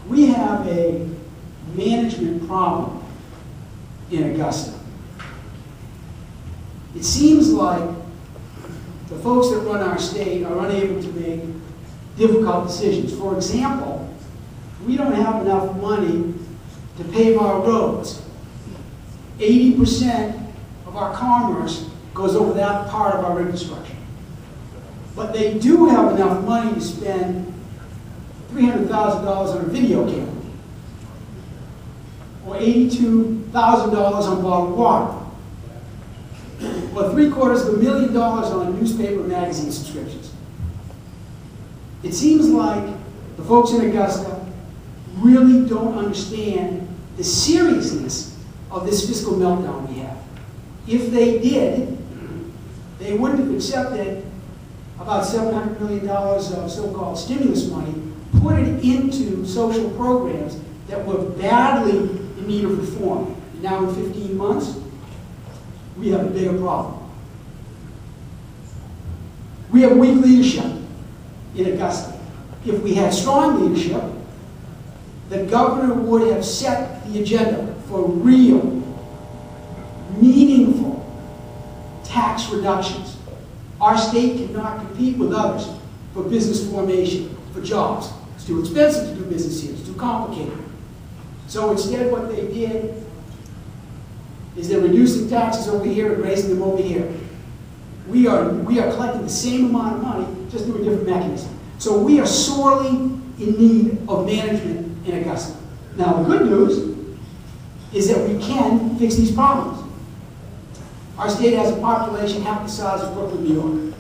We have a management problem in Augusta. It seems like the folks that run our state are unable to make difficult decisions. For example, we don't have enough money to pave our roads. 80% of our commerce goes over that part of our infrastructure. But they do have enough money to spend $300,000 on a video camera, or $82,000 on bottled water, or $750,000 on newspaper and magazine subscriptions. It seems like the folks in Augusta really don't understand the seriousness of this fiscal meltdown we have. If they did, they wouldn't have accepted about $700 million of so-called stimulus money, put it into social programs that were badly in need of reform. And now in 15 months, we have a bigger problem. We have weak leadership in Augusta. If we had strong leadership, the governor would have set the agenda for real, meaningful tax reductions. Our state cannot compete with others for business formation, for jobs. It's too expensive to do business here. It's too complicated. So instead what they did is they're reducing taxes over here and raising them over here. We are collecting the same amount of money, just through a different mechanism. So we are sorely in need of management in Augusta. Now the good news is that we can fix these problems. Our state has a population half the size of Brooklyn, New York.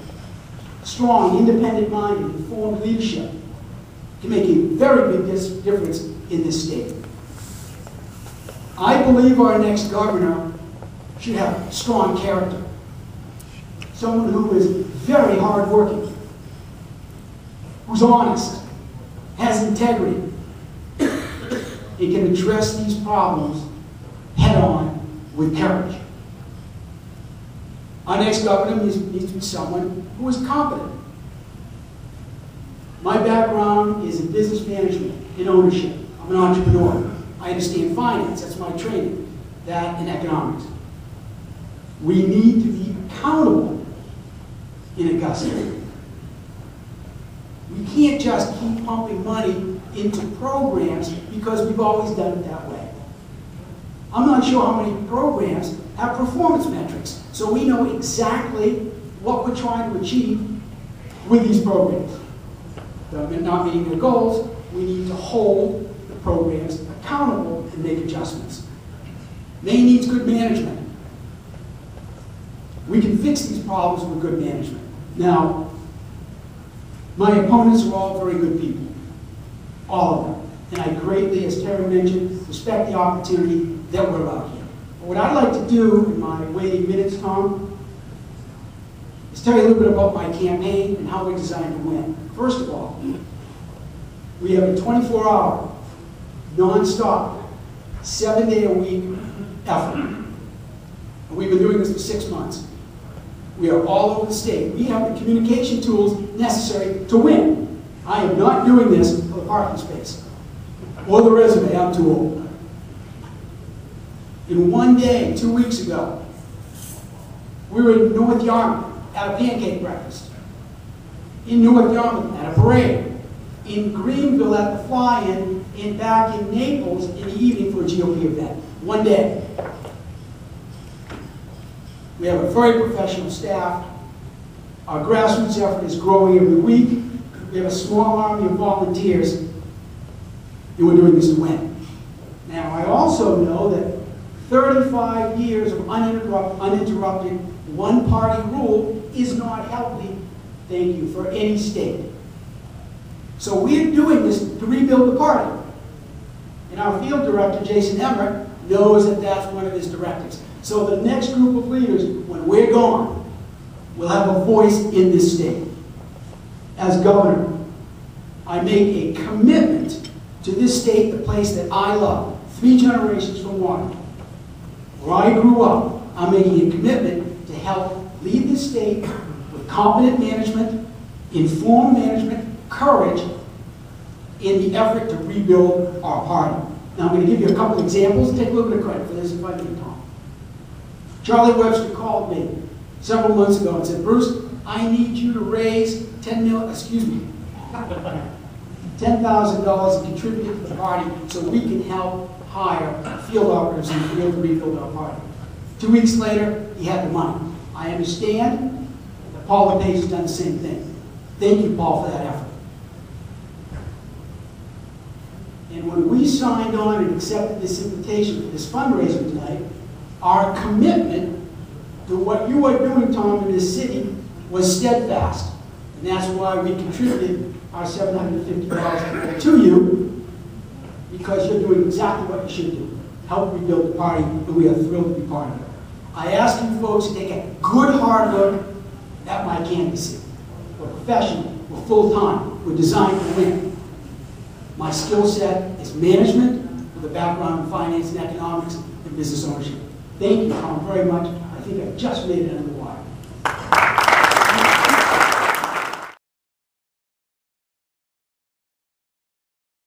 Strong, independent-minded, informed leadership can make a very big difference in this state. I believe our next governor should have strong character. Someone who is very hardworking, who's honest, has integrity, and can address these problems head-on with courage. Our next governor needs to be someone who is competent. My background is in business management and ownership. I'm an entrepreneur. I understand finance, that's my training, that and economics. We need to be accountable in Augusta. We can't just keep pumping money into programs because we've always done it that way. I'm not sure how many programs have performance metrics, so we know exactly what we're trying to achieve with these programs. They're not meeting their goals, we need to hold the programs accountable and make adjustments. Maine needs good management. We can fix these problems with good management. Now, my opponents are all very good people, all of them. And I greatly, as Terry mentioned, respect the opportunity that we're out here. But what I'd like to do in my waiting minutes, Tom, is tell you a little bit about my campaign and how we're designed to win. First of all, we have a 24-hour, non-stop, 7-day-a-week effort. And we've been doing this for 6 months. We are all over the state. We have the communication tools necessary to win. I am not doing this for the parking space or the resume. I'm too old. In one day, 2 weeks ago, we were in North Yarmouth at a pancake breakfast. In North Yarmouth at a parade. In Greenville at the fly-in, and back in Naples in the evening for a GOP event. One day. We have a very professional staff. Our grassroots effort is growing every week. We have a small army of volunteers, and we're doing this to win. Now, I also know that 35 years of uninterrupted one-party rule is not healthy, thank you, for any state. So we're doing this to rebuild the party. And our field director, Jason Emmerich, knows that that's one of his directives. So the next group of leaders, when we're gone, will have a voice in this state. As governor, I make a commitment to this state, the place that I love, 3 generations from one. Where I grew up, I'm making a commitment to help lead this state with competent management, informed management, courage, in the effort to rebuild our party. Now I'm going to give you a couple examples. Take a little bit of credit for this if I can, Tom. Charlie Webster called me several months ago and said, Bruce, I need you to raise $10,000 and contribute to the party so we can help hire field operatives in the field to rebuild our party. 2 weeks later, he had the money. I understand that Paul LePage has done the same thing. Thank you, Paul, for that effort. And when we signed on and accepted this invitation for this fundraiser tonight, our commitment to what you are doing, Tom, in this city was steadfast. And that's why we contributed our $750 to you, because you're doing exactly what you should do. Help rebuild the party, and we are thrilled to be part of it. I ask you folks to take a good hard look at my canvassing. We're professional, we're full-time, we're designed to win. My skill set is management with a background in finance and economics and business ownership. Thank you, Tom, very much. I think I've just made it under the wire.